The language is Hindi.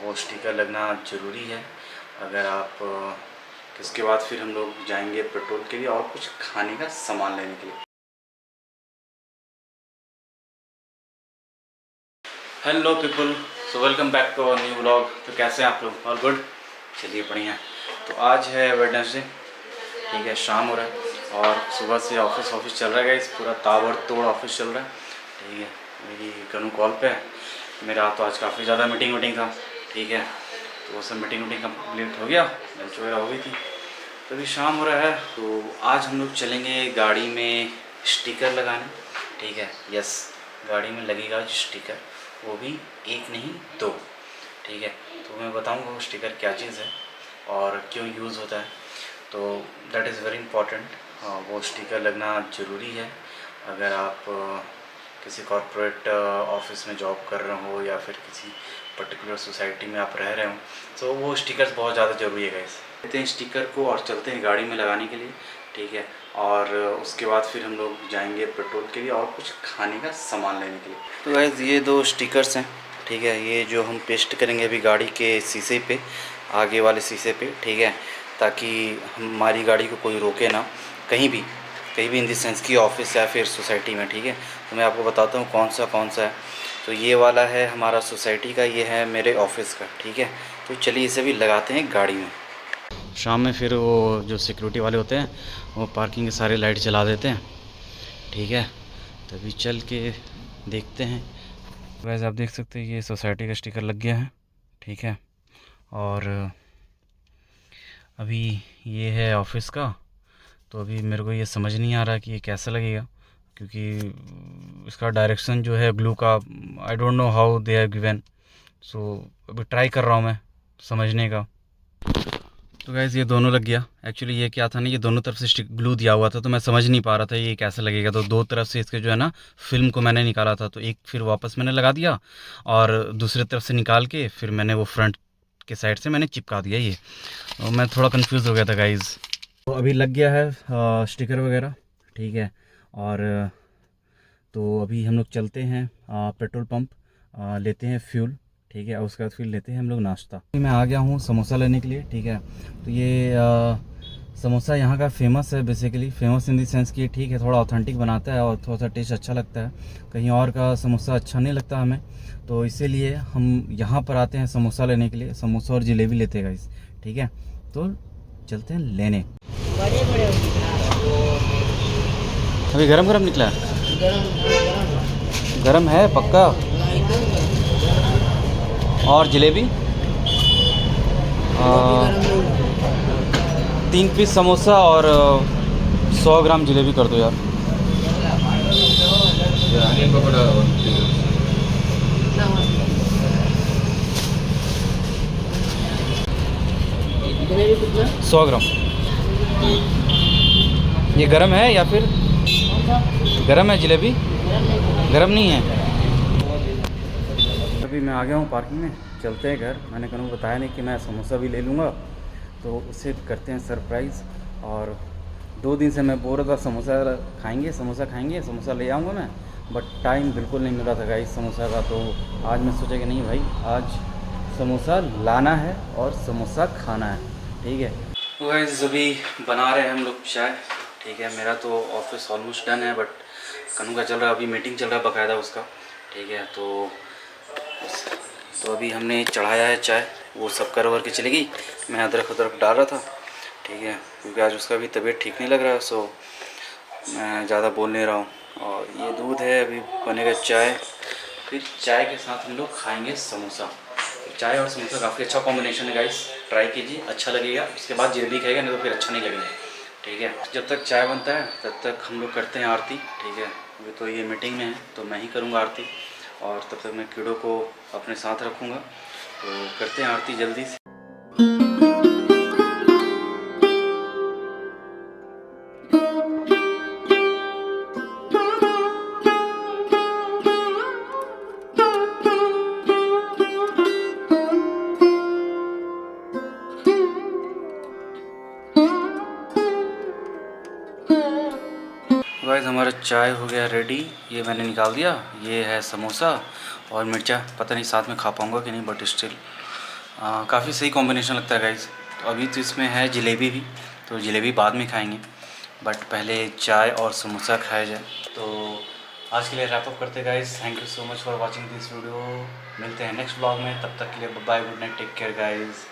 वो स्टिकर लगना ज़रूरी है। अगर आप इसके बाद फिर हम लोग जाएंगे पेट्रोल के लिए और कुछ खाने का सामान लेने के लिए। Hello people, so welcome back to our new vlog. तो कैसे हैं आप लोग? All good? चलिए बढ़िया। तो आज है वेडनेसडे, ठीक है, शाम हो रहा है और सुबह से ऑफिस चल रहा है गाइस, पूरा ताबड़तोड़ ऑफिस चल रहा है, ठीक है। मेरी कनू कॉल पे है। मेरा तो आज काफ़ी ज़्यादा मीटिंग था, ठीक है। तो वो सब मीटिंग कंप्लीट हो गया, लंच वगैरह हो गई थी, तो अभी शाम हो रहा है। तो आज हम लोग चलेंगे गाड़ी में स्टिकर लगाने, ठीक है। यस, गाड़ी में लगेगा जो स्टिकर, वो भी एक नहीं दो, ठीक है। तो मैं बताऊंगा वो स्टिकर क्या चीज़ है और क्यों यूज़ होता है। तो दैट इज़ वेरी इम्पॉर्टेंट। वो स्टिकर लगना ज़रूरी है। अगर आप किसी कॉर्पोरेट ऑफिस में जॉब कर रहे हो या फिर किसी पर्टिकुलर सोसाइटी में आप रह रहे हो, तो वो स्टिकर्स बहुत ज़्यादा ज़रूरी है गाइस। लेते हैं स्टिकर को और चलते हैं गाड़ी में लगाने के लिए, ठीक है। और उसके बाद फिर हम लोग जाएंगे पेट्रोल के लिए और कुछ खाने का सामान लेने के लिए। तो गाइस ये दो स्टिकर्स हैं, ठीक है। ये जो हम पेस्ट करेंगे अभी गाड़ी के शीशे पे, आगे वाले शीशे पे, ठीक है, ताकि हमारी गाड़ी को कोई रोके ना कहीं भी इन द सेंस की ऑफिस या फिर सोसाइटी में, ठीक है। तो मैं आपको बताता हूँ कौन सा है। तो ये वाला है हमारा सोसाइटी का, ये है मेरे ऑफिस का, ठीक है। तो चलिए इसे भी लगाते हैं गाड़ी में। शाम में फिर वो जो सिक्योरिटी वाले होते हैं वो पार्किंग के सारे लाइट जला देते हैं, ठीक है। तभी चल के देखते हैं। वैसे आप देख सकते हैं ये सोसाइटी का स्टिकर लग गया है, ठीक है। और अभी ये है ऑफिस का। तो अभी मेरे को ये समझ नहीं आ रहा कि ये कैसा लगेगा, क्योंकि इसका डायरेक्शन जो है ग्लू का, I don't know how they have given. So अभी ट्राई कर रहा हूँ मैं समझने का। तो गैस ये दोनों लग गया। एक्चुअली ये क्या था ना, ये दोनों तरफ से ग्लू दिया हुआ था, तो मैं समझ नहीं पा रहा था ये कैसे लगेगा। तो दो तरफ से इसके जो है ना फिल्म को मैंने निकाला था, तो एक फिर वापस मैंने लगा दिया और दूसरे तरफ से निकाल के फिर मैंने वो फ्रंट के साइड से मैंने चिपका दिया ये। तो मैं थोड़ा कंफ्यूज हो गया था गाइज़। तो अभी लग गया है स्टिकर वगैरह, ठीक है। और तो अभी हम लोग चलते हैं पेट्रोल पंप, लेते हैं फ्यूल, ठीक है। और उसके बाद फिर लेते हैं हम लोग नाश्ता। मैं आ गया हूँ समोसा लेने के लिए, ठीक है। तो ये समोसा यहाँ का फेमस है, basically famous in the sense कि ठीक है, थोड़ा ऑथेंटिक बनाता है और थोड़ा सा टेस्ट अच्छा लगता है। कहीं और का समोसा अच्छा नहीं लगता हमें, तो इसीलिए हम यहाँ पर आते हैं समोसा लेने के लिए। समोसा और जलेबी लेते हैं गाइस, ठीक है। तो चलते हैं लेने। अभी गरम गरम निकला है, गरम है पक्का। और जलेबी 3 पीस समोसा और 100 ग्राम जलेबी कर दो यार। जलेबी कितना? 100 ग्राम। ये गरम है या फिर गरम है जलेबी? गरम नहीं है। अभी मैं आ गया हूँ पार्किंग में, चलते हैं घर। मैंने कहीं बताया नहीं कि मैं समोसा भी ले लूँगा, तो उसे करते हैं सरप्राइज़। और 2 दिन से मैं बोल रहा था समोसा खाएंगे, समोसा ले आऊँगा मैं, बट टाइम बिल्कुल नहीं मिल रहा था गाइस समोसा का। तो आज मैं सोचा कि नहीं भाई, आज समोसा लाना है और समोसा खाना है, ठीक है। तो गाइस अभी बना रहे हैं हम लोग चाय, ठीक है। मेरा तो ऑफिस ऑलमोस्ट डन है, बट कनू का चल रहा है, अभी मीटिंग चल रहा है बाकायदा उसका, ठीक है। तो अभी हमने चढ़ाया है चाय, वो सब कर वर के चली गई। मैं अदरक डाल रहा था, ठीक है, क्योंकि आज उसका भी तबीयत ठीक नहीं लग रहा है, सो मैं ज़्यादा बोल नहीं रहा हूँ। और ये दूध है, अभी बनेगा चाय, फिर चाय के साथ हम लोग खाएंगे समोसा। चाय और समोसा काफ़ी अच्छा कॉम्बिनेशन है गाइस, ट्राई कीजिए, अच्छा लगेगा। उसके बाद जलेबी खाएगा, नहीं तो फिर अच्छा नहीं लगेगा, ठीक है। जब तक चाय बनता है तब तक हम लोग करते हैं आरती, ठीक है। अभी तो ये मीटिंग में है तो मैं ही करूँगा आरती, और तब तक मैं कीड़ों को अपने साथ रखूँगा। तो करते हैं आरती जल्दी से। गाइस हमारा चाय हो गया रेडी, ये मैंने निकाल दिया। ये है समोसा और मिर्चा, पता नहीं साथ में खा पाऊँगा कि नहीं, बट स्टिल काफ़ी सही कॉम्बिनेशन लगता है गाइस। तो अभी तो इसमें है जलेबी भी, तो जलेबी बाद में खाएंगे, बट पहले चाय और समोसा खाया जाए। तो आज के लिए रैप अप करते हैं guys. Thank you so much for watching this video. मिलते हैं नेक्स्ट ब्लॉग में, तब तक के लिए bye, good night, take care guys.